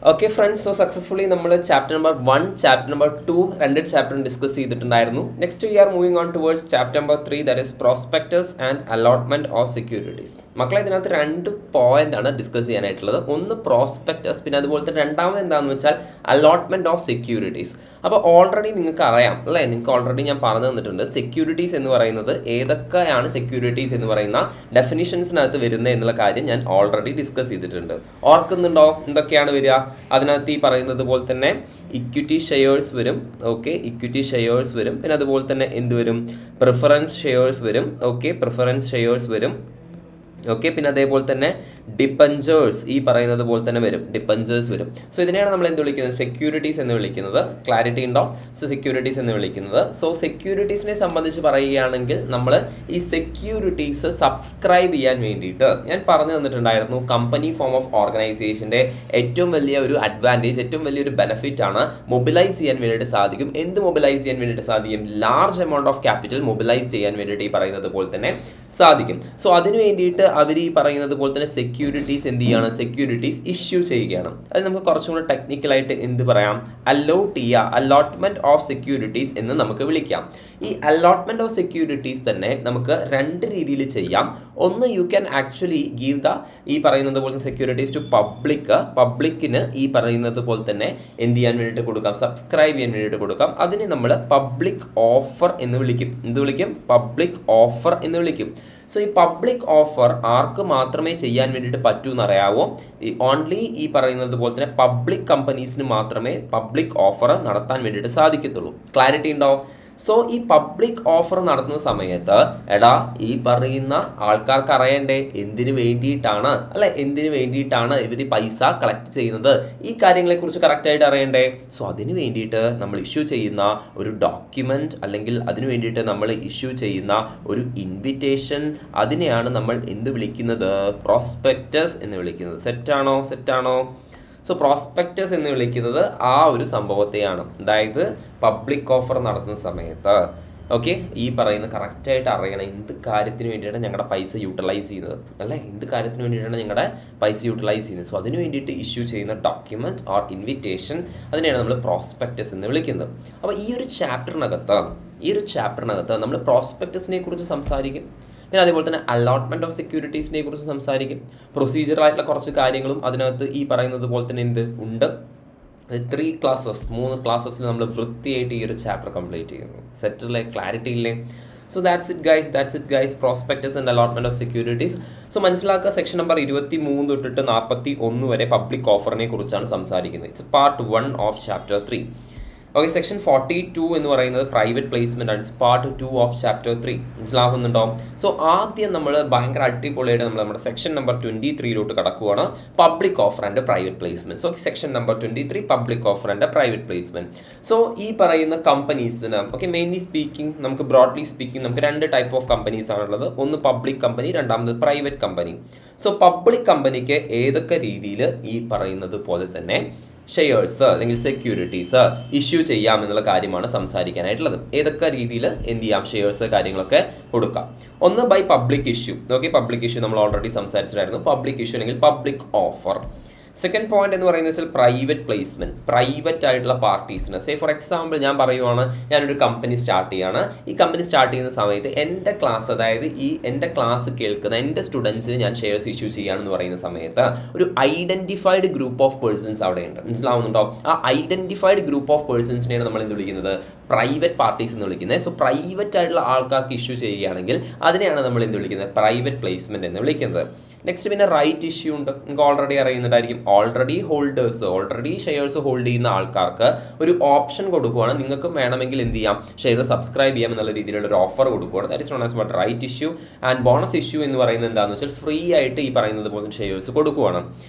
Okay friends, so successfully നമ്മൾ chapter number 1, chapter number 2 രണ്ട് chapter discuss ചെയ്തിട്ടുണ്ടായിരുന്നു. Next we are moving on towards chapter number 3, that is prospectus and allotment of securities. മക്കളെ, ഇതിനകത്ത് 2 point ആണ് discuss ചെയ്യാനായിട്ടുള്ളത്. ഒന്ന് prospectus, പിന്നെ അതുപോലെ തന്നെ രണ്ടാമത് എന്താണെന്ന് വെച്ചാൽ അലോട്ട്മെന്റ് ഓഫ് സെക്യൂരിറ്റീസ്. അപ്പോൾ ഓൾറെഡി നിങ്ങൾക്ക് അറിയാം അല്ലേ, നിങ്ങൾക്ക് ഓൾറെഡി ഞാൻ പറഞ്ഞു തന്നിട്ടുണ്ട് സെക്യൂരിറ്റീസ് എന്ന് പറയുന്നത് ഏതൊക്കെയാണ് സെക്യൂരിറ്റീസ് എന്ന് പറയുന്ന ഡെഫിനിഷൻസിനകത്ത് വരുന്നത് എന്നുള്ള കാര്യം ഞാൻ ഓൾറെഡി ഡിസ്കസ് ചെയ്തിട്ടുണ്ട്. ഓർക്കുന്നുണ്ടോ എന്തൊക്കെയാണ് വരിക? അതിനകത്ത് ഈ പറയുന്നത് പോലെ തന്നെ ഇക്വിറ്റി ഷെയർസ് വരും. ഓക്കെ, ഇക്വിറ്റി ഷെയർസ് വരും. പിന്നെ അതുപോലെ തന്നെ എന്ത് വരും? പ്രിഫറൻസ് ഷെയർസ് വരും. ഓക്കെ, പ്രിഫറൻസ് ഷെയർസ് വരും. ഓക്കെ, പിന്നെ അതേപോലെ തന്നെ ഡിപ്പഞ്ചേഴ്സ് ഈ പറയുന്നത് പോലെ തന്നെ വരും, ഡിപ്പഞ്ചേഴ്സ് വരും. സോ ഇതിനെയാണ് നമ്മൾ എന്ത് വിളിക്കുന്നത്? സെക്യൂരിറ്റീസ് എന്ന് വിളിക്കുന്നത്. ക്ലാരിറ്റി ഉണ്ടോ? സോ സെക്യൂരിറ്റീസ് എന്ന് വിളിക്കുന്നത്. സോ സെക്യൂരിറ്റീസിനെ സംബന്ധിച്ച് പറയുകയാണെങ്കിൽ നമ്മൾ ഈ സെക്യൂരിറ്റീസ് സബ്സ്ക്രൈബ് ചെയ്യാൻ വേണ്ടിയിട്ട് ഞാൻ പറഞ്ഞു തന്നിട്ടുണ്ടായിരുന്നു, കമ്പനി ഫോം ഓഫ് ഓർഗനൈസേഷൻ്റെ ഏറ്റവും വലിയ ഒരു അഡ്വാൻറ്റേജ്, ഏറ്റവും വലിയൊരു ബെനിഫിറ്റ് ആണ് മൊബിലൈസ് ചെയ്യാൻ വേണ്ടിയിട്ട് സാധിക്കും. എന്ത് മൊബിലൈസ് ചെയ്യാൻ വേണ്ടിയിട്ട് സാധിക്കും? Large amount of capital mobilise ചെയ്യാൻ വേണ്ടിയിട്ട് ഈ പറയുന്നത് പോലെ തന്നെ സാധിക്കും. സോ അതിന് വേണ്ടിയിട്ട് അവർ ഈ പറയുന്നത് പോലെ തന്നെ സെക്യൂരിറ്റീസ് എന്ത് ചെയ്യാണ്? സെക്യൂരിറ്റീസ് ഇഷ്യൂ ചെയ്യുകയാണ്. അത് നമുക്ക് കുറച്ചും കൂടെ ടെക്നിക്കലായിട്ട് എന്ത് പറയാം? അലോട്ട്മെന്റ് ഓഫ് സെക്യൂരിറ്റീസ് എന്ന് നമുക്ക് വിളിക്കാം. ഈ അലോട്ട്മെന്റ് ഓഫ് സെക്യൂരിറ്റീസ് തന്നെ നമുക്ക് 2 രീതിയിൽ ചെയ്യാം. ഒന്ന്, you can actually give the ഈ പറയുന്നത് പോലെ സെക്യൂരിറ്റീസ് ടു പബ്ലിക്കിന് ഈ പറയുന്നത് പോലെ തന്നെ എന്ത് ചെയ്യാൻ വേണ്ടിയിട്ട് കൊടുക്കാം? സബ്സ്ക്രൈബ് ചെയ്യാൻ വേണ്ടിയിട്ട് കൊടുക്കാം. അതിനെ നമ്മൾ പബ്ലിക് ഓഫർ എന്ന് വിളിക്കും. എന്ത് വിളിക്കും? പബ്ലിക് ഓഫർ എന്ന് വിളിക്കും. സോ ഈ പബ്ലിക് ഓഫർ ആർക്ക് മാത്രമേ ചെയ്യാൻ വേണ്ടിയിട്ട് പറ്റൂ എന്നറിയാവോ? ഓൺലി ഈ പറയുന്നത് പോലെ തന്നെ പബ്ലിക് കമ്പനീസിന് മാത്രമേ പബ്ലിക് ഓഫർ നടത്താൻ വേണ്ടിയിട്ട് സാധിക്കത്തുള്ളൂ. ക്ലാരിറ്റി ഉണ്ടോ? സോ ഈ പബ്ലിക് ഓഫർ നടത്തുന്ന സമയത്ത് ഈ പറയുന്ന ആൾക്കാർക്ക് അറിയണ്ടേ എന്തിനു വേണ്ടിയിട്ടാണ് അല്ലെ, എന്തിനു വേണ്ടിയിട്ടാണ് ഇവർ പൈസ കളക്ട് ചെയ്യുന്നത്, ഈ കാര്യങ്ങളെക്കുറിച്ച് കറക്റ്റായിട്ട് അറിയണ്ടേ? സോ അതിന് വേണ്ടിയിട്ട് നമ്മൾ ഇഷ്യൂ ചെയ്യുന്ന ഒരു ഡോക്യുമെന്റ് അല്ലെങ്കിൽ അതിന് വേണ്ടിയിട്ട് നമ്മൾ ഇഷ്യൂ ചെയ്യുന്ന ഒരു ഇൻവിറ്റേഷൻ, അതിനെയാണ് നമ്മൾ എന്ത് വിളിക്കുന്നത്? പ്രോസ്പെക്ടസ് എന്ന് വിളിക്കുന്നത്. സെറ്റാണോ? സോ പ്രോസ്പെക്ടസ് എന്ന് വിളിക്കുന്നത് ആ ഒരു സംഭവത്തെയാണ്. അതായത് പബ്ലിക് ഓഫർ നടത്തുന്ന സമയത്ത് ഓക്കെ, ഈ പറയുന്ന കറക്റ്റായിട്ട് അറിയണം എന്ത് കാര്യത്തിന് വേണ്ടിയിട്ടാണ് ഞങ്ങളുടെ പൈസ യൂട്ടിലൈസ് ചെയ്യുന്നത് അല്ലേ, എന്ത് കാര്യത്തിന് വേണ്ടിയിട്ടാണ് ഞങ്ങളുടെ പൈസ യൂട്ടിലൈസ് ചെയ്യുന്നത്. സോ അതിന് വേണ്ടിയിട്ട് ഇഷ്യൂ ചെയ്യുന്ന ഡോക്യുമെൻറ്റ് ഓർ ഇൻവിറ്റേഷൻ, അതിനെയാണ് നമ്മൾ പ്രോസ്പെക്ടസ് എന്ന് വിളിക്കുന്നത്. അപ്പോൾ ഈ ഒരു ചാപ്റ്ററിനകത്ത് നമ്മൾ പ്രോസ്പെക്ടസിനെ കുറിച്ച് സംസാരിക്കും. പിന്നെ അതേപോലെ തന്നെ അലോട്ട്മെന്റ് ഓഫ് സെക്യൂരിറ്റീസിനെ കുറിച്ച് സംസാരിക്കും. പ്രൊസീജിയറായിട്ടുള്ള കുറച്ച് കാര്യങ്ങളും അതിനകത്ത് ഈ പറയുന്നത് പോലെ തന്നെ എന്ത് ഉണ്ട്? 3 ക്ലാസ്സസിൽ നമ്മൾ വൃത്തിയായിട്ട് ഈ ഒരു ചാപ്റ്റർ കംപ്ലീറ്റ് ചെയ്യുന്നു. സെറ്റല്ലേ? ക്ലാരിറ്റി ഇല്ലേ? So that's it guys prospectus and allotment of securities. So മനസ്സിലാക്കുക, സെക്ഷൻ നമ്പർ 23 തൊട്ടിട്ട് 41 വരെ പബ്ലിക് ഓഫറിനെ കുറിച്ചാണ് സംസാരിക്കുന്നത്. It's part 1 of chapter 3. Okay, section 42 എന്ന് പറയുന്നത് പ്രൈവറ്റ് പ്ലേസ്മെന്റ് ആണ്. Part 2 of chapter 3. മനസ്സിലാകുന്നുണ്ടോ? സോ ആദ്യം നമ്മൾ ഭയങ്കര അടിപൊളിയായിട്ട് നമ്മുടെ സെക്ഷൻ നമ്പർ 23 കടക്കുകയാണ്. Public offer and private placement. So section number 23 public offer and private placement. So ഈ പറയുന്ന കമ്പനീസിന് മെയിൻലി സ്പീക്കിംഗ്, നമുക്ക് ബ്രോഡ്ലി സ്പീക്കിംഗ് നമുക്ക് 2 ടൈപ്പ് ഓഫ് കമ്പനീസ് ആണുള്ളത്. ഒന്ന് പബ്ലിക് കമ്പനി, രണ്ടാമത് പ്രൈവറ്റ് കമ്പനി. സോ പബ്ലിക് കമ്പനിക്ക് ഏതൊക്കെ രീതിയിൽ ഈ പറയുന്നത് പോലെ തന്നെ ഷെയർസ് അല്ലെങ്കിൽ സെക്യൂരിറ്റീസ് ഇഷ്യൂ ചെയ്യാം എന്നുള്ള കാര്യമാണ് സംസാരിക്കാനായിട്ടുള്ളത്. ഏതൊക്കെ രീതിയിൽ എന്ത് ചെയ്യാം? ഷെയർസ് കാര്യങ്ങളൊക്കെ കൊടുക്കാം. ഒന്ന് by public issue. Okay, public issue നമ്മൾ ഓൾറെഡി സംസാരിച്ചിട്ടായിരുന്നു. പബ്ലിക് ഇഷ്യൂ അല്ലെങ്കിൽ പബ്ലിക് ഓഫർ. സെക്കൻഡ് പോയിന്റ് എന്ന് പറയുന്നത് വെച്ചാൽ പ്രൈവറ്റ് പ്ലേസ്മെന്റ്. പ്രൈവറ്റ് ആയിട്ടുള്ള പാർട്ടീസിന്, ഫോർ എക്സാമ്പിൾ ഞാൻ പറയുവാണ്, ഞാനൊരു കമ്പനി സ്റ്റാർട്ട് ചെയ്യാണ്. ഈ കമ്പനി സ്റ്റാർട്ട് ചെയ്യുന്ന സമയത്ത് എൻ്റെ ക്ലാസ്, അതായത് എൻ്റെ ക്ലാസ് കേൾക്കുന്ന എൻ്റെ സ്റ്റുഡൻസിന് ഞാൻ ഷെയർസ് ഇഷ്യൂ ചെയ്യുകയാണെന്ന് പറയുന്ന സമയത്ത് ഒരു ഐഡന്റിഫൈഡ് ഗ്രൂപ്പ് ഓഫ് പേഴ്സൺസ് അവിടെയുണ്ട്. മനസ്സിലാവുന്നുണ്ടോ? ആ ഐഡന്റിഫൈഡ് ഗ്രൂപ്പ് ഓഫ് പേഴ്സൺസിനെയാണ് നമ്മൾ എന്ത് വിളിക്കുന്നത്? പ്രൈവറ്റ് പാർട്ടീസ് എന്ന് വിളിക്കുന്നത്. സോ പ്രൈവറ്റ് ആയിട്ടുള്ള ആൾക്കാർക്ക് ഇഷ്യൂ ചെയ്യുകയാണെങ്കിൽ അതിനെയാണ് നമ്മൾ എന്ത് വിളിക്കുന്നത്? പ്രൈവറ്റ് പ്ലേസ്മെന്റ് എന്ന് വിളിക്കുന്നത്. നെക്സ്റ്റ് പിന്നെ റൈറ്റ് ഇഷ്യൂ ഉണ്ട്. നിങ്ങൾക്ക് ഓൾറെഡി അറിയുന്നുണ്ടായിരിക്കും. ഓൾറെഡി ഷെയർസ് ഹോൾഡ് ചെയ്യുന്ന ആൾക്കാർക്ക് ഒരു ഓപ്ഷൻ കൊടുക്കുകയാണ്. നിങ്ങൾക്ക് വേണമെങ്കിൽ എന്ത് ചെയ്യാം? ഷെയർ സബ്സ്ക്രൈബ് ചെയ്യാം എന്നുള്ള രീതിയിലുള്ള ഒരു ഓഫർ കൊടുക്കുകയാണ്. That is known as what right issue. And bonus issue എന്ന് പറയുന്നത് എന്താണെന്ന് വെച്ചാൽ ഫ്രീ ആയിട്ട് ഈ പറയുന്നത് പോലെ ഷെയർസ് കൊടുക്കുകയാണ്.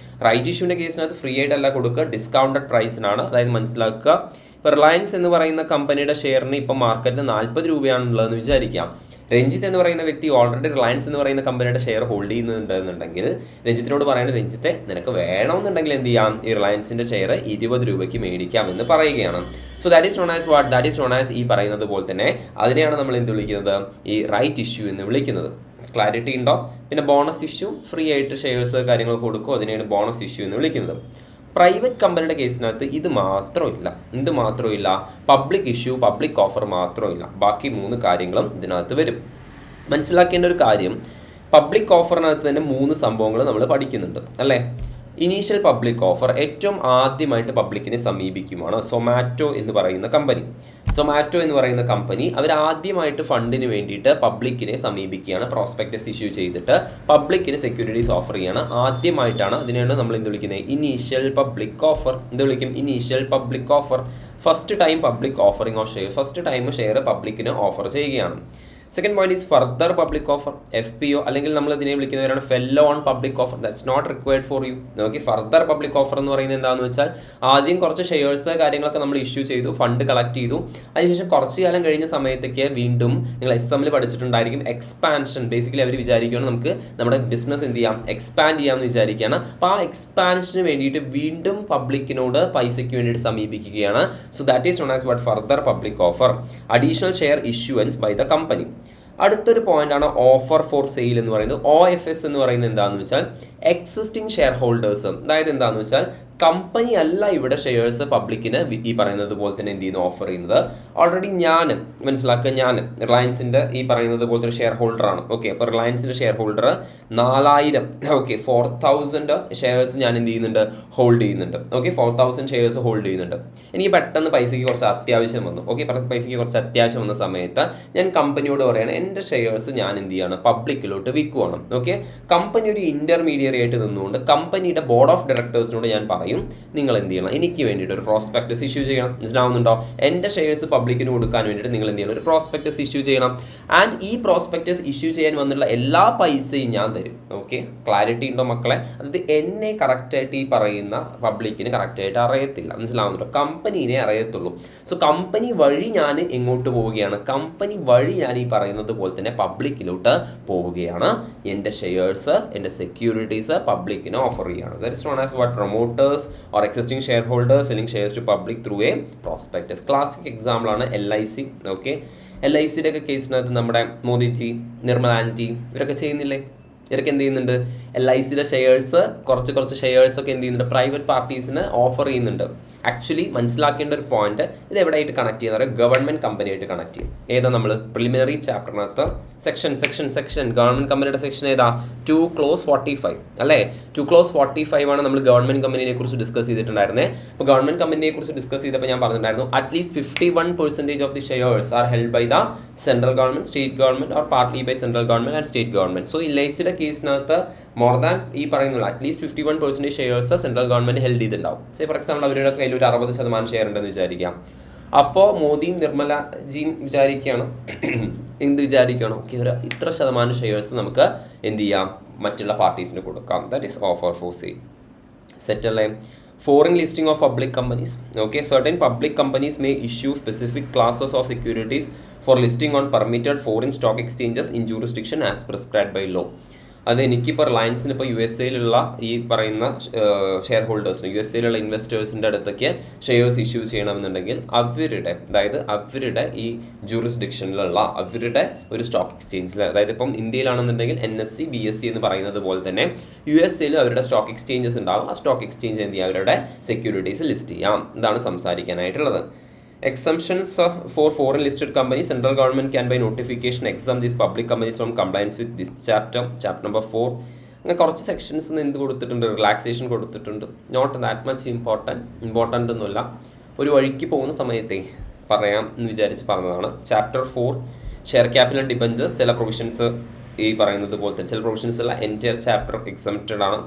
റൈറ്റ് ഇഷ്യൂവിൻ്റെ കേസിനകത്ത് ഫ്രീ ആയിട്ടല്ല കൊടുക്കുക, ഡിസ്കൗണ്ടഡ് പ്രൈസിനാണ്. അതായത് മനസ്സിലാക്കുക, ഇപ്പോൾ റിലയൻസ് എന്ന് പറയുന്ന കമ്പനിയുടെ ഷെയറിന് ഇപ്പോൾ മാർക്കറ്റിൽ 40 രൂപയാണുള്ളതെന്ന് വിചാരിക്കാം. രഞ്ജിത്ത് എന്ന് പറയുന്ന വ്യക്തി ഓൾറെഡി റിലയൻസ് എന്ന് പറയുന്ന കമ്പനിയുടെ ഷെയർ ഹോൾഡ് ചെയ്യുന്നുണ്ടെന്നുണ്ടെങ്കിൽ രഞ്ജിത്തിനോട് പറയുന്നത്, രഞ്ജിത്തെ നിനക്ക് വേണമെന്നുണ്ടെങ്കിൽ എന്ത് ചെയ്യാം? ഈ റിലയൻസിൻ്റെ ഷെയർ 20 രൂപയ്ക്ക് മേടിക്കാം എന്ന് പറയുകയാണ്. So that is known as ഈ പറയുന്നത് പോലെ തന്നെ അതിനെയാണ് നമ്മൾ എന്ത് വിളിക്കുന്നത്? ഈ റൈറ്റ് ഇഷ്യൂ എന്ന് വിളിക്കുന്നത്. ക്ലാരിറ്റി ഉണ്ടോ? പിന്നെ ബോണസ് ഇഷ്യൂ, ഫ്രീ ആയിട്ട് ഷെയർസ് കാര്യങ്ങൾ കൊടുക്കും, അതിനെയാണ് ബോണസ് ഇഷ്യൂ എന്ന് വിളിക്കുന്നത്. പ്രൈവറ്റ് കമ്പനിയുടെ കേസിനകത്ത് ഇത് മാത്രമില്ല, പബ്ലിക് ഇഷ്യൂ, പബ്ലിക് ഓഫർ മാത്രമില്ല, ബാക്കി 3 കാര്യങ്ങളും ഇതിനകത്ത് വരും. മനസ്സിലാക്കേണ്ട ഒരു കാര്യം, പബ്ലിക് ഓഫറിനകത്ത് തന്നെ 3 സംഭവങ്ങൾ നമ്മൾ പഠിക്കുന്നുണ്ട് അല്ലേ. ഇനീഷ്യൽ പബ്ലിക് ഓഫർ ഏറ്റവും ആദ്യമായിട്ട് പബ്ലിക്കിനെ സമീപിക്കുമാണ് സൊമാറ്റോ എന്ന് പറയുന്ന കമ്പനി. അവർ ആദ്യമായിട്ട് ഫണ്ടിന് വേണ്ടിയിട്ട് പബ്ലിക്കിനെ സമീപിക്കുകയാണ്, പ്രോസ്പെക്ടസ് ഇഷ്യൂ ചെയ്തിട്ട് പബ്ലിക്കിന് സെക്യൂരിറ്റീസ് ഓഫർ ചെയ്യാണ്. ആദ്യമായിട്ടാണ്, അതിനെയാണ് നമ്മൾ എന്ത് വിളിക്കുന്നത്, initial public offer. Initial public offer. First time public offering of share, first time share പബ്ലിക്കിന് ഓഫർ ചെയ്യുകയാണ്. Second point is further public offer, FPO, അല്ലെങ്കിൽ നമ്മൾ ഇതിനെ വിളിക്കുന്നവരാണ് follow on public offer. That's not required for you. Okay, further public offer എന്ന് പറയുന്നത് എന്താണെന്ന് വെച്ചാൽ ആദ്യം കുറച്ച് ഷെയർസ് കാര്യങ്ങളൊക്കെ നമ്മൾ ഇഷ്യൂ ചെയ്തു, ഫണ്ട് കളക്ട് ചെയ്തു, അതിനുശേഷം കുറച്ച് കാലം കഴിഞ്ഞ സമയത്തേക്ക് വീണ്ടും നിങ്ങൾ SMൽ പഠിച്ചിട്ടുണ്ടായിരിക്കും എക്സ്പാൻഷൻ. ബേസിക്കലി അവർ വിചാരിക്കുകയാണ് നമുക്ക് നമ്മുടെ ബിസിനസ് എന്ത് ചെയ്യാം, എക്സ്പാൻഡ് ചെയ്യാമെന്ന് വിചാരിക്കുകയാണ്. അപ്പോൾ ആ എക്സ്പാൻഷന് വേണ്ടിയിട്ട് വീണ്ടും പബ്ലിക്കിനോട് പൈസയ്ക്ക് വേണ്ടിയിട്ട് സമീപിക്കുകയാണ്. So that is known as what, further public offer. Additional share issuance by the company. അടുത്തൊരു പോയിന്റാണ് ഓഫർ ഫോർ സെയിൽ എന്ന് പറയുന്നത്. OFS എന്ന് പറയുന്നത് എന്താണെന്ന് വെച്ചാൽ എക്സിസ്റ്റിംഗ് ഷെയർ ഹോൾഡേഴ്സ്. അതായത് എന്താണെന്ന് വെച്ചാൽ കമ്പനി അല്ല ഇവിടെ ഷെയർസ് പബ്ലിക്കിന് ഈ പറയുന്നത് പോലെ തന്നെ എന്ത് ചെയ്യുന്നു, ഓഫർ ചെയ്യുന്നത്. ഓൾറെഡി ഞാൻ റിലയൻസിൻ്റെ ഈ പറയുന്നത് പോലെ തന്നെ ഷെയർ ഹോൾഡറാണ്. ഓക്കെ, അപ്പോൾ റിലയൻസിൻ്റെ ഷെയർ ഹോൾഡർ 4000 4,000 ഷെയർസ് ഞാൻ എന്ത് ചെയ്യുന്നുണ്ട്, ഹോൾഡ് ചെയ്യുന്നുണ്ട്. ഓക്കെ, 4,000 ഷെയർസ് ഹോൾഡ് ചെയ്യുന്നുണ്ട്. എനിക്ക് പെട്ടെന്ന് പൈസയ്ക്ക് കുറച്ച് അത്യാവശ്യം വന്നു. ഓക്കെ, പൈസയ്ക്ക് കുറച്ച് അത്യാവശ്യം വന്ന സമയത്ത് ഞാൻ കമ്പനിയോട് പറയുകയാണ് എൻ്റെ ഷെയർസ് ഞാൻ എന്ത് ചെയ്യാണ്, പബ്ലിക്കിലോട്ട് വിൽക്കുവാണ്. ഓക്കെ, കമ്പനി ഒരു ഇൻ്റർമീഡിയറി ആയിട്ട് നിന്നുകൊണ്ട് കമ്പനിയുടെ ബോർഡ് ഓഫ് ഡയറക്ടേഴ്സിനോട് ഞാൻ പറയും, നിങ്ങൾ എന്ത് ചെയ്യണം, എനിക്ക് വേണ്ടിയിട്ട് ഒരു പ്രോസ്പെക്ടസ് ഇഷ്യൂ ചെയ്യണം. മനസ്സിലാവുന്നുണ്ടോ? എൻ്റെ ഷെയർസ് പബ്ലിക്കിന് കൊടുക്കാൻ വേണ്ടിയിട്ട് നിങ്ങൾ എന്ത് ചെയ്യണം, ഒരു പ്രോസ്പെക്ടസ് ഇഷ്യൂ ചെയ്യണം. ആൻഡ് ഈ പ്രോസ്പെക്ടസ് ഇഷ്യൂ ചെയ്യാൻ വന്നുള്ള എല്ലാ പൈസയും ഞാൻ തരും. ഓക്കെ, ക്ലാരിറ്റി ഉണ്ടോ മക്കളെ? അതായത് എന്നെ കറക്റ്റായിട്ട് ഈ പറയുന്ന പബ്ലിക്കിന് കറക്റ്റായിട്ട് അറിയത്തില്ല. മനസ്സിലാവുന്നുണ്ടോ? കമ്പനീനെ അറിയത്തുള്ളൂ. സോ കമ്പനി വഴി ഞാൻ എങ്ങോട്ട് പോവുകയാണ്, കമ്പനി വഴി ഞാൻ ഈ പറയുന്നത് പോലെ തന്നെ പബ്ലിക്കിലോട്ട് പോവുകയാണ്. എൻ്റെ ഷെയർസ്, എൻ്റെ സെക്യൂരിറ്റീസ് പബ്ലിക്കിന് ഓഫർ ചെയ്യുകയാണ്. That is known as what, promoters or existing shareholders selling shares to public through a prospectus. Classic example ആണ് LIC. ഓക്കെ, LICയുടെ ഒക്കെ കേസിനകത്ത് നമ്മുടെ മോദിജി, നിർമ്മല ആൻറ്റി ഇവരൊക്കെ ചെയ്യുന്നില്ലേ? ഇവരൊക്കെ എന്ത് ചെയ്യുന്നുണ്ട്, LICയുടെ ഷെയർസ് കുറച്ച് ഷെയർസൊക്കെ എന്ത് ചെയ്യുന്നുണ്ട്, പ്രൈവറ്റ് പാർട്ടീസിന് ഓഫർ ചെയ്യുന്നുണ്ട്. ആക്ച്വലി മനസ്സിലാക്കേണ്ട ഒരു പോയിന്റ്, ഇത് എവിടെയായിട്ട് കണക്ട് ചെയ്യുന്ന പറയുക, ഗവൺമെൻറ് കമ്പനിയായിട്ട് കണക്ട് ചെയ്യും. ഏതാ നമ്മൾ പ്രിലിമിനറി ചാപ്റ്ററിനകത്ത് സെക്ഷൻ ഗവൺമെൻറ് കമ്പനിയുടെ സെക്ഷൻ ഏതാ, 2(45) അല്ലേ? 2(45) ആണ് നമ്മൾ ഗവൺമെൻറ് കമ്പനിയെ കുറിച്ച് ഡിസ്കസ് ചെയ്തിട്ടുണ്ടായിരുന്നത്. അപ്പോൾ ഗവൺമെൻറ് കമ്പനിയെ കുറിച്ച് ഡിസ്കസ് ചെയ്തപ്പോൾ ഞാൻ പറഞ്ഞിട്ടുണ്ടായിരുന്നു, at least 51% of the shares are held by the central government, state government, or partly by central government and state government. So LICയുടെ കേസിനകത്ത് മോർ ദാൻ ഈ പറയുന്നുള്ള at least 51% shares central government held ചെയ്തിട്ടുണ്ടാവും. സേ ഫോർ എക്സാമ്പിൾ അവരുടെ കയ്യിൽ ഒരു 60% share ഉണ്ടെന്ന് വിചാരിക്കാം. അപ്പോൾ മോദിയും നിർമ്മലജിയും വിചാരിക്കുകയാണ്, ഓക്കെ, ഒരു ഇത്ര ശതമാനം ഷെയർസ് നമുക്ക് എന്ത് ചെയ്യാം, മറ്റുള്ള പാർട്ടീസിന് കൊടുക്കാം. That is offer for sale. Set അല്ലേ? Foreign listing of public companies. Okay, certain public companies may issue specific classes of securities for listing on permitted foreign stock exchanges in jurisdiction as prescribed by law. അത് എനിക്കിപ്പോൾ റിലയൻസിന് ഇപ്പോൾ USA ഈ പറയുന്ന share ഹോൾഡേഴ്സിന്, USA ഇൻവെസ്റ്റേഴ്സിൻ്റെ അടുത്തേക്ക് shares issue ചെയ്യണമെന്നുണ്ടെങ്കിൽ അവരുടെ ഈ ജൂറിസ്ഡിക്ഷനിലുള്ള അവരുടെ ഒരു സ്റ്റോക്ക് എക്സ്ചേഞ്ചിൽ, അതായത് ഇപ്പം ഇന്ത്യയിലാണെന്നുണ്ടെങ്കിൽ NSE, BSE എന്ന് പറയുന്നത് പോലെ തന്നെ USA അവരുടെ സ്റ്റോക്ക് എക്സ്ചേഞ്ചസ് ഉണ്ടാകും. ആ സ്റ്റോക്ക് എക്സ്ചേഞ്ച് എന്ത് ചെയ്യുക, അവരുടെ സെക്യൂരിറ്റീസ് ലിസ്റ്റ് ചെയ്യാം. ഇതാണ് സംസാരിക്കാനായിട്ടുള്ളത്. Exemptions for foreign listed companies. Central government can by notification exempt these public companies from compliance with this chapter number 4. അങ്ങനെ കുറച്ച് സെക്ഷൻസ് എന്ത് കൊടുത്തിട്ടുണ്ട്, റിലാക്സേഷൻ കൊടുത്തിട്ടുണ്ട്. നോട്ട് ദാറ്റ് മച്ച് ഇമ്പോർട്ടൻ്റ് ഒന്നുമില്ല. ഒരു വഴിക്ക് പോകുന്ന സമയത്തെ പറയാം എന്ന് വിചാരിച്ച് പറഞ്ഞതാണ്. Chapter 4 share capital and debentures. ചില പ്രൊവിഷൻസ് ഈ പറയുന്നത് പോലെ തന്നെ ചില പ്രൊവിഷൻസ് എല്ലാം എൻറ്റയർ ചാപ്റ്റർ എക്സംപ്റ്റഡ് ആണ്.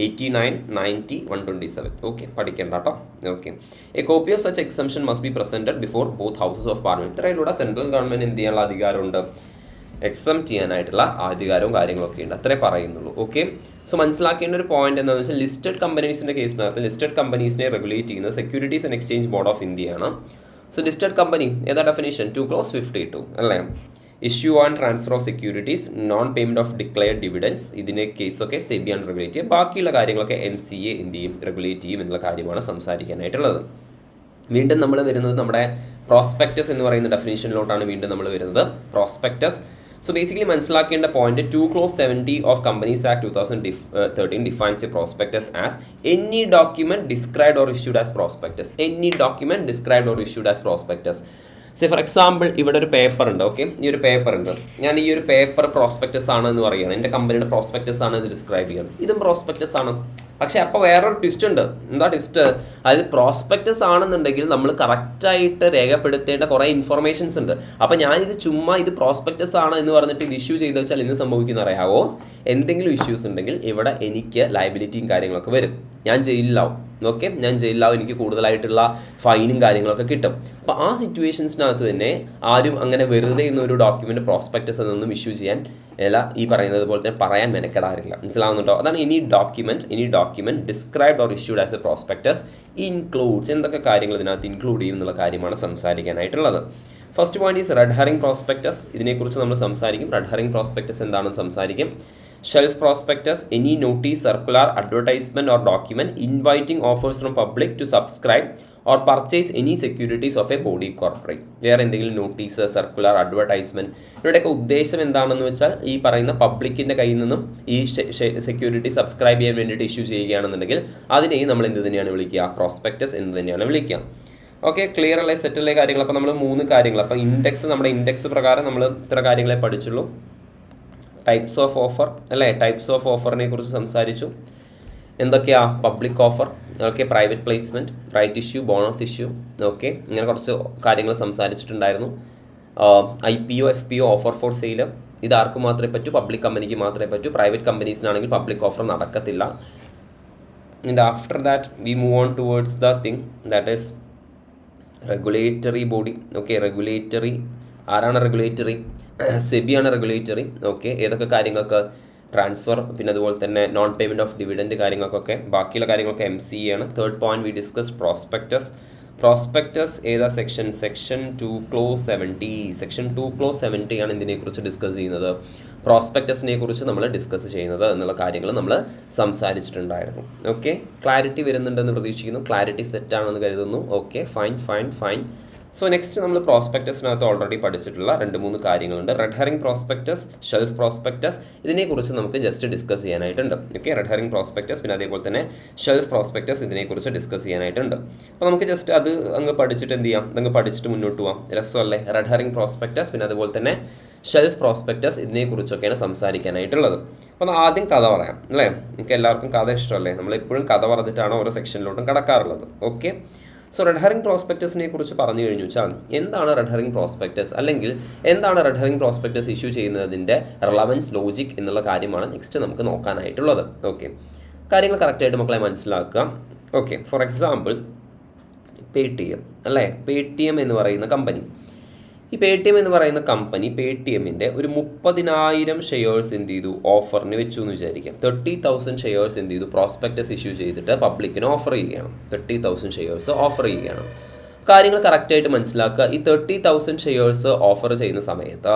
89, 90, 127. ഓക്കെ, പഠിക്കേണ്ട കേട്ടോ. Okay, a copy of such exemption must be presented before both houses of parliament. ഇത്രയിലൂടെ സെൻട്രൽ ഗവൺമെൻറ് എന്ത് ചെയ്യാനുള്ള അധികാരമുണ്ട്, എക്സംപ്റ്റ് ചെയ്യാനായിട്ടുള്ള അധികാരവും കാര്യങ്ങളൊക്കെ ഉണ്ട്. അത്രേ പറയുന്നുള്ളൂ. ഓക്കെ, സോ മനസ്സിലാക്കേണ്ട ഒരു പോയിന്റ് എന്താണെന്ന് വെച്ചാൽ, ലിസ്റ്റഡ് കമ്പനീസിൻ്റെ കേസിനകത്ത് ലിസ്റ്റഡ് കമ്പനീസിനെ റെഗുലേറ്റ് ചെയ്യുന്നത് securities and exchange board of ഇന്ത്യയാണ്. സോ ലിസ്റ്റഡ് കമ്പനി ഏതാ ഡെഫിനേഷൻ, 2(52) അല്ലേ? Issue and transfer of securities, non payment of declared dividends, ഇതിൻ്റെ കേസൊക്കെ സെബി ആണ് റെഗുലേറ്റ് ചെയ്യുക. ബാക്കിയുള്ള കാര്യങ്ങളൊക്കെ MCA എന്ത് ചെയ്യും, റെഗുലേറ്റ് ചെയ്യും എന്നുള്ള കാര്യമാണ് സംസാരിക്കാനായിട്ടുള്ളത്. വീണ്ടും നമ്മൾ വരുന്നത് നമ്മുടെ പ്രോസ്പെക്ടസ് എന്ന് പറയുന്ന ഡെഫിനേഷനിലോട്ടാണ് വീണ്ടും നമ്മൾ വരുന്നത്. പ്രോസ്പെക്ടസ് സോ ബേസിക്കലി മനസ്സിലാക്കേണ്ട point 2 Clause 70 of companies act 2013 defines A prospectus as any document described or issued as prospectus. Any document described or issued as prospectus. Say for example ഇവിടെ ഒരു പേപ്പർ ഉണ്ട്. Okay, ഈ ഒരു paper ഉണ്ട്. ഞാൻ ഈ ഒരു പേപ്പർ പ്രോസ്പെക്ടസ് ആണ് എന്ന് പറയുകയാണ്. എൻ്റെ കമ്പനിയുടെ പ്രോസ്പെക്ടസ് ആണ് ഇത് ഡിസ്ക്രൈബ് ചെയ്യണം. ഇതും പ്രോസ്പെക്ടസ് ആണ്. പക്ഷെ അപ്പോൾ വേറൊരു ട്വിസ്റ്റ് ഉണ്ട്. എന്താ ട്വിസ്റ്റ്? അതായത് പ്രോസ്പെക്ടസ് ആണെന്നുണ്ടെങ്കിൽ നമ്മൾ കറക്റ്റായിട്ട് രേഖപ്പെടുത്തേണ്ട കുറേ ഇൻഫർമേഷൻസ് ഉണ്ട്. അപ്പോൾ ഞാനിത് ചുമ്മാ ഇത് പ്രോസ്പെക്ടസ് ആണ് എന്ന് പറഞ്ഞിട്ട് ഇത് ഇഷ്യൂ ചെയ്ത് വെച്ചാൽ ഇന്ന് സംഭവിക്കുന്ന അറിയാവോ? എന്തെങ്കിലും ഇഷ്യൂസ് ഉണ്ടെങ്കിൽ ഇവിടെ എനിക്ക് ലയബിലിറ്റിയും കാര്യങ്ങളൊക്കെ വരും. ഞാൻ ജയിലിലാവും. ഓക്കെ, ഞാൻ ജയിലിലാവും. എനിക്ക് കൂടുതലായിട്ടുള്ള ഫൈനും കാര്യങ്ങളൊക്കെ കിട്ടും. അപ്പോൾ ആ സിറ്റുവേഷൻസിനകത്ത് തന്നെ ആരും അങ്ങനെ വെറുതെ ഇന്നൊരു ഡോക്യുമെൻ്റ് പ്രോസ്പെക്ടസ് എന്നൊന്നും ഇഷ്യൂ ചെയ്യാൻ അല്ല, ഈ പറയുന്നത് പോലെ തന്നെ പറയാൻ മെനക്കെടാറില്ല. മനസ്സിലാവുന്നുണ്ടോ? അതാണ് any document described or issued as a prospectus includes. എന്തൊക്കെ കാര്യങ്ങൾ ഇതിനകത്ത് ഇൻക്ലൂഡ് ചെയ്യും എന്നുള്ള കാര്യമാണ് സംസാരിക്കാനായിട്ടുള്ളത്. First point is red herring prospectus. ഇതിനെക്കുറിച്ച് നമ്മൾ സംസാരിക്കും. റെഡ് ഹെറിംഗ് പ്രോസ്പെക്ടസ് എന്താണെന്ന് സംസാരിക്കും. Shelf prospectus, any notice, circular, advertisement or document inviting offers from public to subscribe or purchase any securities of a body corporate. വേറെ എന്തെങ്കിലും notice, circular, advertisement, ഇവരുടെയൊക്കെ ഉദ്ദേശം എന്താണെന്ന് വെച്ചാൽ ഈ പറയുന്ന പബ്ലിക്കിൻ്റെ കയ്യിൽ നിന്നും ഈ സെക്യൂരിറ്റി സബ്സ്ക്രൈബ് ചെയ്യാൻ വേണ്ടിയിട്ട് ഇഷ്യൂ ചെയ്യുകയാണെന്നുണ്ടെങ്കിൽ അതിനെയും നമ്മൾ എന്ത് തന്നെയാണ് വിളിക്കുക? പ്രോസ്പെക്ടസ് എന്ന് തന്നെയാണ് വിളിക്കുക. ഓക്കെ, ക്ലിയർ അല്ലേ? സെറ്റല്ലേ കാര്യങ്ങൾ? അപ്പോൾ നമ്മൾ 3 കാര്യങ്ങൾ. അപ്പോൾ നമ്മുടെ ഇൻഡെക്സ് പ്രകാരം നമ്മൾ ഇത്ര കാര്യങ്ങളെ പഠിച്ചുള്ളൂ. ടൈപ്സ് ഓഫ് ഓഫർ അല്ലേ? ടൈപ്സ് ഓഫ് ഓഫറിനെ കുറിച്ച് സംസാരിച്ചു. എന്തൊക്കെയാ? Public offer, okay, private placement, right issue, bonus issue, okay, ഇങ്ങനെ കുറച്ച് കാര്യങ്ങൾ സംസാരിച്ചിട്ടുണ്ടായിരുന്നു. IPO, FPO, offer for sale, ഇത് ആർക്ക് മാത്രമേ പറ്റൂ? പബ്ലിക് കമ്പനിക്ക് മാത്രമേ പറ്റൂ. പ്രൈവറ്റ് കമ്പനീസിനാണെങ്കിൽ പബ്ലിക് ഓഫർ നടക്കത്തില്ല. And after that we move on towards the thing that is regulatory body. Okay, regulatory ആരാണ്? റെഗുലേറ്ററി സെബിയാണ് റെഗുലേറ്ററി. ഓക്കെ, ഏതൊക്കെ കാര്യങ്ങൾക്ക്? ട്രാൻസ്ഫർ, പിന്നെ അതുപോലെ തന്നെ നോൺ പേയ്മെൻറ്റ് ഓഫ് ഡിവിഡൻറ്റ് കാര്യങ്ങൾക്കൊക്കെ. ബാക്കിയുള്ള കാര്യങ്ങളൊക്കെ MCA ആണ്. Third point we discuss prospectus ഏതാ section? Section 2 Clause 70. Section 2 Clause 70 ആണ് ഇതിനെക്കുറിച്ച് ഡിസ്കസ് ചെയ്യുന്നത്. പ്രോസ്പെക്ടസിനെ കുറിച്ച് നമ്മൾ ഡിസ്കസ് ചെയ്യുന്നത് എന്നുള്ള കാര്യങ്ങൾ നമ്മൾ സംസാരിച്ചിട്ടുണ്ടായിരുന്നു. ഓക്കെ, ക്ലാരിറ്റി വരുന്നുണ്ടെന്ന് പ്രതീക്ഷിക്കുന്നു. ക്ലാരിറ്റി സെറ്റ് ആണെന്ന് കരുതുന്നു. Okay, fine. സോ നെക്സ്റ്റ് നമ്മൾ പ്രോസ്പെക്ടസിനകത്ത് ഓൾറെഡി പഠിച്ചിട്ടുള്ള 2-3 കാര്യങ്ങളുണ്ട്. Red herring prospectus, shelf prospectus, ഇതിനെക്കുറിച്ച് നമുക്ക് ജസ്റ്റ് ഡിസ്കസ് ചെയ്യാനായിട്ടുണ്ട്. ഓക്കെ, റെഡ് ഹെറിംഗ് പ്രോസ്പെക്ടസ്, പിന്നെ അതേപോലെ തന്നെ ഷെൽഫ് പ്രോസ്പെക്ടസ്, ഇതിനെക്കുറിച്ച് ഡിസ്കസ് ചെയ്യാനായിട്ടുണ്ട്. അപ്പോൾ നമുക്ക് ജസ്റ്റ് അത് അങ്ങ് പഠിച്ചിട്ട് എന്ത് ചെയ്യാം? അതങ്ങ് പഠിച്ചിട്ട് മുന്നോട്ട് പോകാം. രസമല്ലേ? റെഡ് ഹെറിംഗ് പ്രോസ്പെക്ടസ്, പിന്നെ അതുപോലെ തന്നെ ഷെൽഫ് പ്രോസ്പെക്ടസ്, ഇതിനെക്കുറിച്ചൊക്കെയാണ് സംസാരിക്കാനായിട്ടുള്ളത്. അപ്പോൾ ആദ്യം കഥ പറയാം അല്ലേ? നിങ്ങൾക്ക് എല്ലാവർക്കും കഥ ഇഷ്ടമല്ലേ? നമ്മളെപ്പോഴും കഥ പറഞ്ഞിട്ടാണ് ഓരോ സെക്ഷനിലോട്ടും കടക്കാറുള്ളത്. ഓക്കെ, സോ റെഡ് ഹെറിംഗ് പ്രോസ്പെക്ടസിനെ കുറിച്ച് പറഞ്ഞു കഴിഞ്ഞു വെച്ചാൽ എന്താണ് റെഡ് ഹെറിംഗ് പ്രോസ്പെക്ടസ്, അല്ലെങ്കിൽ എന്താണ് റെഡ് ഹെറിംഗ് പ്രോസ്പെക്ടസ് ഇഷ്യൂ ചെയ്യുന്നതിൻ്റെ റിലവൻസ്, ലോജിക് എന്നുള്ള കാര്യമാണ് നെക്സ്റ്റ് നമുക്ക് നോക്കാനായിട്ടുള്ളത്. ഓക്കെ, കാര്യങ്ങൾ കറക്റ്റായിട്ട് മക്കളെ മനസ്സിലാക്കുക. ഓക്കെ, ഫോർ എക്സാമ്പിൾ പേടിഎം അല്ലേ? പേടിഎം എന്ന് പറയുന്ന കമ്പനി, ഈ പേടിഎം എന്ന് പറയുന്ന കമ്പനി പേടിഎമ്മിൻ്റെ ഒരു 30,000 ഷെയർസ് എന്ത് ചെയ്തു? ഓഫറിന് വെച്ചു എന്ന് വിചാരിക്കാം. 30,000 ഷെയർസ് എന്ത് ചെയ്തു? പ്രോസ്പെക്ടസ് ഇഷ്യൂ ചെയ്തിട്ട് പബ്ലിക്കിന് ഓഫർ ചെയ്യുകയാണ്. 30,000 ഷെയർസ് ഓഫർ ചെയ്യുകയാണ്. കാര്യങ്ങൾ കറക്റ്റായിട്ട് മനസ്സിലാക്കുക. ഈ 30,000 ഷെയർസ് ഓഫർ ചെയ്യുന്ന സമയത്ത്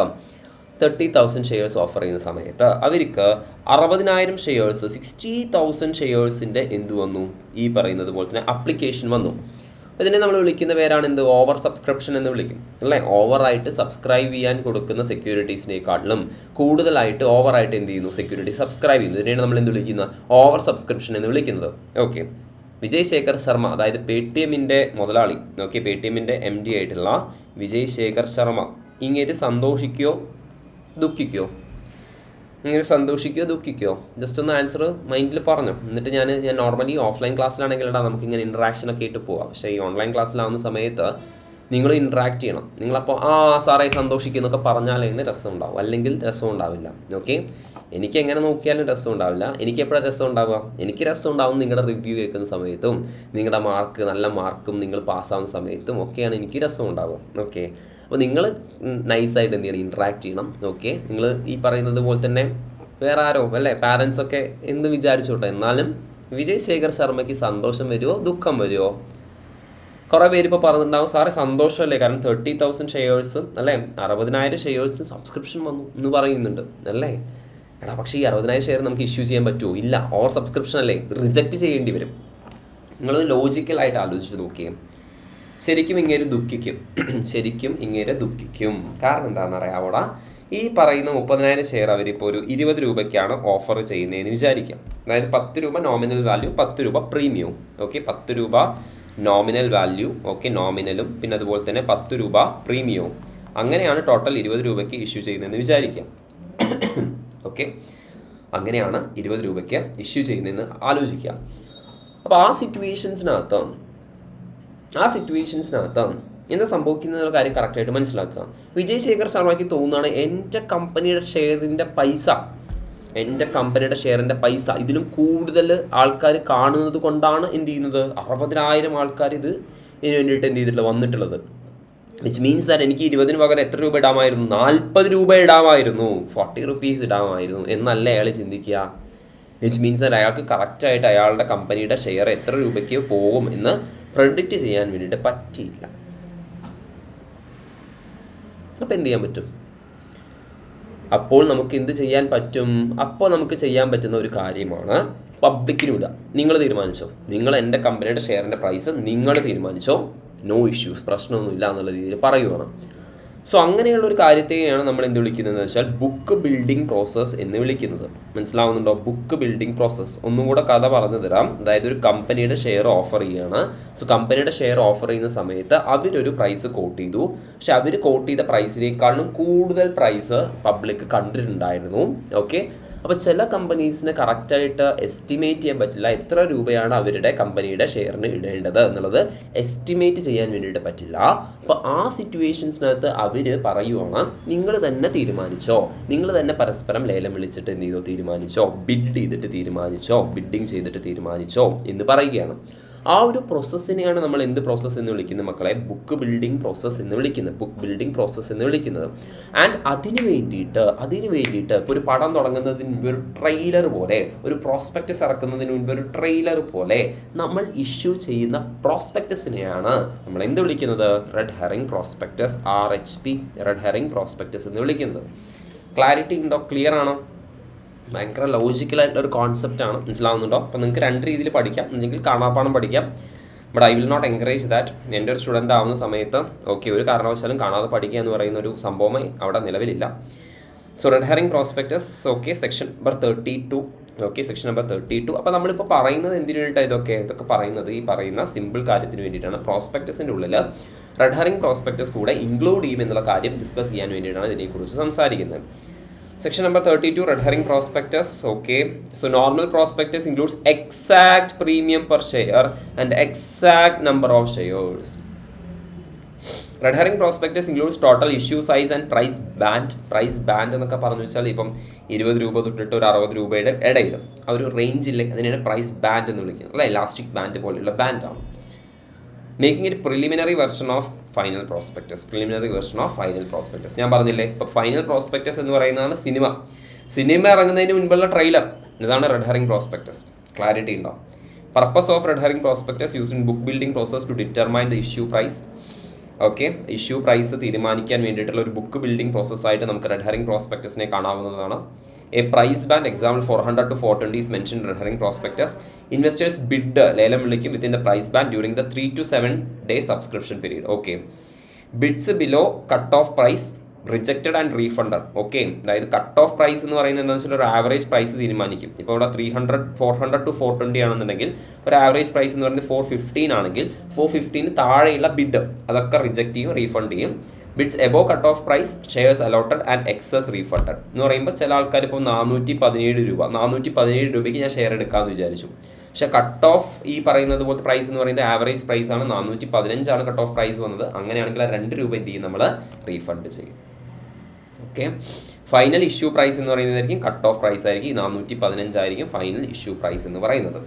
30,000 ഷെയർസ് ഓഫർ ചെയ്യുന്ന സമയത്ത് അവർക്ക് 60,000 ഷെയർസ് 60,000 ഷെയർസിൻ്റെ എന്ത് വന്നു? ഈ പറയുന്നത് പോലെ തന്നെ അപ്ലിക്കേഷൻ വന്നു. ഇതിനെ നമ്മൾ വിളിക്കുന്ന പേരാണ് എന്ത്? ഓവർ സബ്സ്ക്രിപ്ഷൻ എന്ന് വിളിക്കും അല്ലേ? ഓവറായിട്ട് സബ്സ്ക്രൈബ് ചെയ്യാൻ കൊടുക്കുന്ന സെക്യൂരിറ്റീസിനെക്കാട്ടിലും കൂടുതലായിട്ട് ഓവറായിട്ട് എന്ത് ചെയ്യുന്നു? സെക്യൂരിറ്റി സബ്സ്ക്രൈബ് ചെയ്യുന്നു. ഇതിനെയാണ് നമ്മൾ എന്ത് വിളിക്കുന്നത്? ഓവർ സബ്സ്ക്രിപ്ഷൻ എന്ന് വിളിക്കുന്നത്. ഓക്കെ, വിജയ് ശേഖർ ശർമ്മ, അതായത് പേടിഎമ്മിൻ്റെ മുതലാളി, ഓക്കെ, പേടിഎമ്മിൻ്റെ MD ആയിട്ടുള്ള വിജയ് ശേഖർ ശർമ്മ ഇങ്ങനെ സന്തോഷിക്കുകയോ ദുഃഖിക്കുകയോ? ഇങ്ങനെ സന്തോഷിക്കുകയോ ദുഃഖിക്കുകയോ? ജസ്റ്റ് ഒന്ന് ആൻസർ മൈൻഡിൽ പറഞ്ഞു. എന്നിട്ട് ഞാൻ നോർമലി ഓഫ്ലൈൻ ക്ലാസ്സിലാണെങ്കിൽ നമുക്കിങ്ങനെ ഇൻട്രാക്ഷനൊക്കെ ആയിട്ട് പോവാം. പക്ഷേ ഈ ഓൺലൈൻ ക്ലാസ്സിലാവുന്ന സമയത്ത് നിങ്ങൾ ഇൻട്രാക്ട് ചെയ്യണം. നിങ്ങളപ്പോൾ സാറേ സന്തോഷിക്കുന്നൊക്കെ പറഞ്ഞാലേ രസം ഉണ്ടാവും, അല്ലെങ്കിൽ രസം ഉണ്ടാവില്ല. ഓക്കെ, എനിക്ക് എങ്ങനെ നോക്കിയാലും രസം ഉണ്ടാവില്ല. എനിക്ക് എപ്പോഴാണ് രസം ഉണ്ടാവുക? എനിക്ക് രസം ഉണ്ടാവും നിങ്ങളുടെ റിവ്യൂ കേൾക്കുന്ന സമയത്തും നിങ്ങളുടെ നല്ല മാർക്കും നിങ്ങൾ പാസ്സാവുന്ന സമയത്തും ഒക്കെയാണ് എനിക്ക് രസം ഉണ്ടാവുക. ഓക്കെ, അപ്പോൾ നിങ്ങൾ നൈസായിട്ട് എന്ത് ചെയ്യണം? ഇൻട്രാക്ട് ചെയ്യണം. ഓക്കെ, നിങ്ങൾ ഈ പറയുന്നത് പോലെ തന്നെ വേറെ ആരോ അല്ലേ, പാരൻസൊക്കെ എന്ത് വിചാരിച്ചോട്ടെ, എന്നാലും വിജയ് ശേഖർ ശർമ്മയ്ക്ക് സന്തോഷം വരുമോ ദുഃഖം വരുമോ? കുറേ പേര് ഇപ്പോൾ പറഞ്ഞിട്ടുണ്ടാവും സാറേ സന്തോഷമല്ലേ, കാരണം 30,000 ഷെയർസും അല്ലേ 60,000 ഷെയർസും സബ്സ്ക്രിപ്ഷൻ വന്നു എന്ന് പറയുന്നുണ്ട് അല്ലേ. എടാ പക്ഷേ ഈ 60,000 ഷെയർ നമുക്ക് ഇഷ്യൂ ചെയ്യാൻ പറ്റുമോ? ഇല്ല, ഓവർ സബ്സ്ക്രിപ്ഷൻ അല്ലേ, റിജക്റ്റ് ചെയ്യേണ്ടി വരും. നിങ്ങളത് ലോജിക്കലായിട്ട് ആലോചിച്ച് നോക്കിയേ. ശരിക്കും ഇങ്ങനെ ദുഃഖിക്കും. കാരണം എന്താണെന്ന് അറിയാവോടാ? ഈ പറയുന്ന 30,000 ഷെയർ അവരിപ്പോൾ ഒരു 20 രൂപയ്ക്കാണ് ഓഫർ ചെയ്യുന്നതെന്ന് വിചാരിക്കാം. അതായത് 10 രൂപ നോമിനൽ വാല്യൂ, 10 രൂപ പ്രീമിയവും. ഓക്കെ, 10 രൂപ നോമിനൽ വാല്യൂ, ഓക്കെ, നോമിനലും പിന്നെ അതുപോലെ തന്നെ 10 രൂപ പ്രീമിയവും. അങ്ങനെയാണ് ടോട്ടൽ 20 രൂപയ്ക്ക് ഇഷ്യൂ ചെയ്യുന്നതെന്ന് വിചാരിക്കാം. ഓക്കെ, അങ്ങനെയാണ് 20 രൂപയ്ക്ക് ഇഷ്യൂ ചെയ്യുന്നതെന്ന് ആലോചിക്കാം. അപ്പോൾ ആ സിറ്റുവേഷൻസിനകത്ത് എന്താ സംഭവിക്കുന്ന കാര്യം കറക്റ്റായിട്ട് മനസ്സിലാക്കുക. വിജയ് ശേഖർ ശർമ്മയ്ക്ക് തോന്നുകയാണ് എൻ്റെ കമ്പനിയുടെ ഷെയറിൻ്റെ പൈസ ഇതിലും കൂടുതൽ ആൾക്കാർ കാണുന്നത് കൊണ്ടാണ് എന്ത് ചെയ്യുന്നത്, 60,000 ആൾക്കാർ ഇതിന് വേണ്ടിയിട്ട് എന്ത് ചെയ്തിട്ടുള്ളത് വന്നിട്ടുള്ളത്. വിച്ച് മീൻസ് ദാറ്റ് എനിക്ക് 20 പകരം എത്ര രൂപ ഇടാമായിരുന്നു, 40 രൂപ ഇടാമായിരുന്നു, 40 റുപ്പീസ് ഇടാമായിരുന്നു എന്നല്ല അയാൾ ചിന്തിക്കുക. വിച്ച് മീൻസ് ദാറ്റ് അയാൾക്ക് കറക്റ്റായിട്ട് അയാളുടെ കമ്പനിയുടെ ഷെയർ എത്ര രൂപയ്ക്ക് പോകും എന്ന് പ്രെഡിക്റ്റ് ചെയ്യാൻ വേണ്ടിയിട്ട് പറ്റിയില്ല. അപ്പോൾ എന്ത് ചെയ്യാൻ പറ്റും? അപ്പോൾ നമുക്ക് എന്ത് ചെയ്യാൻ പറ്റും? അപ്പോൾ നമുക്ക് ചെയ്യാൻ പറ്റുന്ന ഒരു കാര്യമാണ് പബ്ലിക്കിന് വിടുക. നിങ്ങൾ തീരുമാനിച്ചോ, നിങ്ങൾ എൻ്റെ കമ്പനിയുടെ ഷെയറിൻ്റെ പ്രൈസ് നിങ്ങൾ തീരുമാനിച്ചോ, നോ ഇഷ്യൂസ്, പ്രശ്നമൊന്നുമില്ല എന്നുള്ള രീതിയിൽ പറയുവാണ്. സോ അങ്ങനെയുള്ള ഒരു കാര്യത്തെയാണ് നമ്മൾ എന്ത് വിളിക്കുന്നതെന്ന് വെച്ചാൽ ബുക്ക് ബിൽഡിംഗ് പ്രോസസ്സ് എന്ന് വിളിക്കുന്നത്. മനസ്സിലാവുന്നുണ്ടോ? Book building process. ഒന്നും കൂടെ കഥ പറഞ്ഞു തരാം. അതായത് ഒരു കമ്പനിയുടെ ഷെയർ ഓഫർ ചെയ്യുകയാണ്. സോ കമ്പനിയുടെ ഷെയർ ഓഫർ ചെയ്യുന്ന സമയത്ത് അവരൊരു പ്രൈസ് കോട്ട് ചെയ്തു. പക്ഷെ അവർ കോട്ട് ചെയ്ത പ്രൈസിനേക്കാളും കൂടുതൽ പ്രൈസ് പബ്ലിക് കണ്ടിട്ടുണ്ടായിരുന്നു. ഓക്കെ, അപ്പോൾ ചില കമ്പനീസിന് കറക്റ്റായിട്ട് എസ്റ്റിമേറ്റ് ചെയ്യാൻ പറ്റില്ല എത്ര രൂപയാണ് അവരുടെ കമ്പനിയുടെ ഷെയറിന് ഇടേണ്ടത് എന്നുള്ളത് എസ്റ്റിമേറ്റ് ചെയ്യാൻ വേണ്ടിയിട്ട് പറ്റില്ല. അപ്പോൾ ആ സിറ്റുവേഷൻസിനകത്ത് അവർ പറയുവാണ്, നിങ്ങൾ തന്നെ തീരുമാനിച്ചോ, നിങ്ങൾ തന്നെ പരസ്പരം ലേലം വിളിച്ചിട്ട് എന്ത് ചെയ്തോ തീരുമാനിച്ചോ, ബിഡ് ചെയ്തിട്ട് തീരുമാനിച്ചോ, ബിഡിങ് ചെയ്തിട്ട് തീരുമാനിച്ചോ എന്ന് പറയുകയാണ്. ആ ഒരു പ്രോസസ്സിനെയാണ് നമ്മൾ എന്ത് പ്രോസസ്സ് എന്ന് വിളിക്കുന്നത് മക്കളെ? ബുക്ക് ബിൽഡിംഗ് പ്രോസസ്സ് എന്ന് വിളിക്കുന്നത്. ആൻഡ് അതിന് വേണ്ടിയിട്ട് ഇപ്പോൾ ഒരു പടം തുടങ്ങുന്നതിന് മുൻപ് ഒരു ട്രെയിലർ പോലെ, ഒരു പ്രോസ്പെക്ടസ് ഇറക്കുന്നതിന് മുൻപ് ഒരു ട്രെയിലർ പോലെ നമ്മൾ ഇഷ്യൂ ചെയ്യുന്ന പ്രോസ്പെക്ടസിനെയാണ് നമ്മൾ എന്ത് വിളിക്കുന്നത്? Red herring prospectus, RHP, red herring prospectus എന്ന് വിളിക്കുന്നത്. ക്ലാരിറ്റി ഉണ്ടോ? ക്ലിയർ ആണോ? ഭയങ്കര ലോജിക്കലായിട്ടുള്ളൊരു കോൺസെപ്റ്റാണ്. മനസ്സിലാവുന്നുണ്ടോ? അപ്പോൾ നിങ്ങൾക്ക് രണ്ട് രീതിയിൽ പഠിക്കാം, അല്ലെങ്കിൽ കാണാപ്പാഠം പഠിക്കാം. But I will not encourage that. എൻ്റെ ഒരു സ്റ്റുഡൻ്റ് ആവുന്ന സമയത്ത് ഓക്കെ ഒരു കാരണവശാലും കാണാതെ പഠിക്കുക എന്ന് പറയുന്ന ഒരു സംഭവമേ അവിടെ നിലവിലില്ല. So red herring prospectus, okay, section number 32. Okay, section number 32. അപ്പോൾ നമ്മളിപ്പോൾ പറയുന്നത് എന്തിനു വേണ്ടിയിട്ടാണ് ഇതൊക്കെ പറയുന്നത്? ഈ പറയുന്ന സിമ്പിൾ കാര്യത്തിന് വേണ്ടിയിട്ടാണ്. പ്രോസ്പെക്ടസിൻ്റെ ഉള്ളിൽ റെഡ് ഹെറിംഗ് പ്രോസ്പെക്ടസ് കൂടെ ഇൻക്ലൂഡ് ചെയ്യും എന്നുള്ള കാര്യം ഡിസ്കസ് ചെയ്യാൻ വേണ്ടിയിട്ടാണ് ഇതിനെക്കുറിച്ച് സംസാരിക്കുന്നത്. Section number 32, red herring prospectus. Okay, so normal prospectus includes exact premium per share and exact number of shares. Red herring prospectus includes total issue size and price band എന്നൊക്കെ പറഞ്ഞു വെച്ചാൽ ഇപ്പം 20 രൂപ തൊട്ടിട്ട് ഒരു 60 രൂപയുടെ ഇടയിലും ആ ഒരു റേഞ്ചിൽ അതിനാണ് പ്രൈസ് ബാൻഡ് എന്ന് വിളിക്കുന്നത്. അല്ല, ഇലാസ്റ്റിക് ബാൻഡ് പോലെയുള്ള ബാൻഡാണ്. Making it preliminary version of final prospectus. ഞാൻ പറഞ്ഞില്ലേ, ഇപ്പോൾ ഫൈനൽ പ്രോസ്പെക്ടസ് എന്ന് പറയുന്നതാണ് സിനിമ ഇറങ്ങുന്നതിന് മുൻപുള്ള ട്രെയിലർ. ഇതാണ് റെഡ് ഹെറിംഗ് പ്രോസ്പെക്ടസ്. ക്ലാരിറ്റി ഉണ്ടോ? Purpose of red herring prospectus use in book building process to determine the issue price. Okay, issue price തീരുമാനിക്കാൻ വേണ്ടിയിട്ടുള്ള ഒരു ബുക്ക് ബിൽഡിംഗ് പ്രോസസ്സായിട്ട് നമുക്ക് റെഡ് ഹെറിംഗ് പ്രോസ്പെക്ടസിനെ കാണാവുന്നതാണ്. A price band, example 400 to 420 is mentioned in red herring prospectus. Investors bid ലേലം വിളിക്കും within the price band during the 3 to 7 day subscription period. Okay. Bids below cut off price rejected and refunded. Okay. അതായത് cut off price എന്ന് പറയുന്നത് എന്താണെന്ന് വെച്ചാൽ ഒരു average price തീരുമാനിക്കും. ഇപ്പോൾ ഇവിടെ 400 to 420 ആണെന്നുണ്ടെങ്കിൽ ഒരു ആവറേജ് പ്രൈസ് എന്ന് പറയുന്നത് 415 ആണെങ്കിൽ 415 താഴെയുള്ള ബിഡ് അതൊക്കെ റിജക്റ്റ് ചെയ്യും, റീഫണ്ട് ചെയ്യും. Bids above cut off price shares allotted and excess refunded എന്ന് പറയുമ്പോൾ ചില ആൾക്കാർ ഇപ്പോൾ 417 രൂപയ്ക്ക് ഞാൻ ഷെയർ എടുക്കാമെന്ന് വിചാരിച്ചു. പക്ഷേ കട്ട് ഓഫ് ഈ പറയുന്നത് പോലത്തെ പ്രൈസ് എന്ന് പറയുന്നത് ആവറേജ് പ്രൈസ് ആണ്, 415 കട്ട് ഓഫ് പ്രൈസ് വന്നത്. അങ്ങനെയാണെങ്കിൽ ആ 2 രൂപ എന്ത് ചെയ്യും, നമ്മൾ റീഫണ്ട് ചെയ്യും. ഓക്കെ, ഫൈനൽ ഇഷ്യൂ പ്രൈസ് എന്ന് പറയുന്നതായിരിക്കും കട്ട് ഓഫ് പ്രൈസ് ആയിരിക്കും, 415 ആയിരിക്കും ഫൈനൽ ഇഷ്യൂ പ്രൈസ് എന്ന് പറയുന്നത്.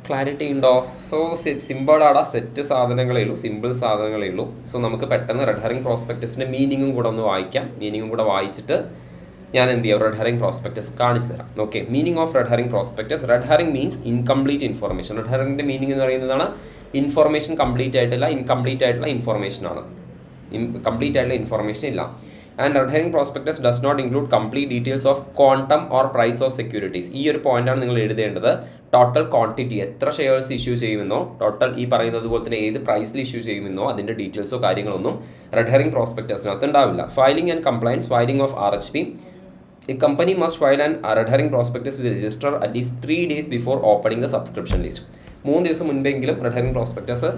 ക്ലാരിറ്റി ഉണ്ടോ? സോ സിമ്പിളാടാ, സെറ്റ് സാധനങ്ങളേ ഉള്ളൂ, സിമ്പിൾ സാധനങ്ങളേ ഉള്ളൂ. സോ നമുക്ക് പെട്ടെന്ന് റെഡ് ഹെറിംഗ് പ്രോസ്പെക്ടസിൻ്റെ മീനിങ്ങും കൂടെ ഒന്ന് വായിക്കാം. മീനിങ്ങും കൂടെ വായിച്ചിട്ട് ഞാൻ എന്ത് ചെയ്യാം, റെഡ് ഹെറിംഗ് പ്രോസ്പെക്ടസ് കാണിച്ചു തരാം. Okay, meaning of red herring prospectus. Red herring means incomplete information. Red ഹെറിംഗിൻ്റെ മീനിങ് എന്ന് പറയുന്നതാണ് ഇൻഫോർമേഷൻ കംപ്ലീറ്റ് ആയിട്ടുള്ള ഇൻഫോർമേഷനാണ്. കംപ്ലീറ്റ് ആയിട്ടുള്ള ഇൻഫോർമേഷൻ ഇല്ല. And red herring prospectus does not include complete details of quantum or price of securities. ഈ ഒരു പോയിന്റാണ് നിങ്ങൾ എഴുതേണ്ടത്. ടോട്ടൽ ക്വാണ്ടിറ്റി, എത്ര ഷെയർസ് ഇഷ്യൂ ചെയ്യുമെന്നോ ടോട്ടൽ ഈ പറയുന്നത് പോലെ തന്നെ ഏത് പ്രൈസിൽ ഇഷ്യൂ ചെയ്യുമെന്നോ അതിൻ്റെ ഡീറ്റെയിൽസോ കാര്യങ്ങളൊന്നും റെഡ് ഹെറിംഗ് പ്രോസ്പെക്ടസിനകത്ത് ഉണ്ടാവില്ല. Filing and compliance. Filing of RHP. A company must file an red herring prospectus with the register at least 3 days before opening the subscription list. 3 ദിവസം മുൻപെങ്കിലും റെഡ് ഹെറിംഗ് പ്രോസ്പെക്ടസ്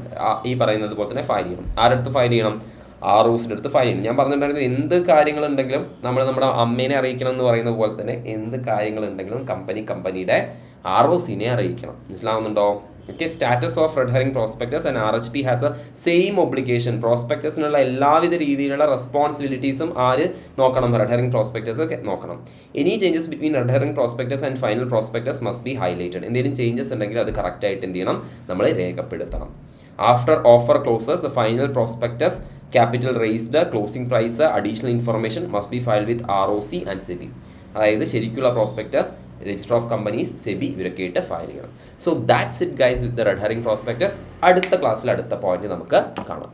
ഈ പറയുന്നത് പോലെ തന്നെ file ചെയ്യണം. ആരടുത്ത് file ചെയ്യണം? ROCൻ്റെ അടുത്ത് file ചെയ്യണം. ഞാൻ പറഞ്ഞിട്ടുണ്ടായിരുന്നു എന്ത് കാര്യങ്ങളുണ്ടെങ്കിലും നമ്മൾ നമ്മുടെ അമ്മേനെ അറിയിക്കണം എന്ന് പറയുന്ന പോലെ തന്നെ എന്ത് കാര്യങ്ങളുണ്ടെങ്കിലും കമ്പനിയുടെ ROCനെ അറിയിക്കണം. മനസ്സിലാവുന്നുണ്ടോ? Okay. Status of red herring prospectus and RHP has a same obligation. പ്രോസ്പെക്ടസിനുള്ള എല്ലാവിധ രീതിയിലുള്ള റെസ്പോൺസിബിലിറ്റീസും ആര് നോക്കണം? റെഡ് ഹെറിംഗ് പ്രോസ്പെക്ടസ് ഒക്കെ നോക്കണം. Any changes between red herring prospectus and final prospectus must be highlighted. എന്തെങ്കിലും ചേഞ്ചസ് ഉണ്ടെങ്കിൽ അത് കറക്റ്റായിട്ട് എന്ത് ചെയ്യണം? നമ്മൾ രേഖപ്പെടുത്തണം. After offer closes the final prospectus, capital raised, closing price, additional information must be filed with ROC and SEBI. അതായത് ശരിക്കുള്ള prospectus, register of companies, SEBI ഇവരൊക്കെ ആയിട്ട് ഫയൽ ചെയ്യണം. So that's it guys with the red herring prospectus. അടുത്ത ക്ലാസ്സിൽ അടുത്ത point നമുക്ക് കാണാം.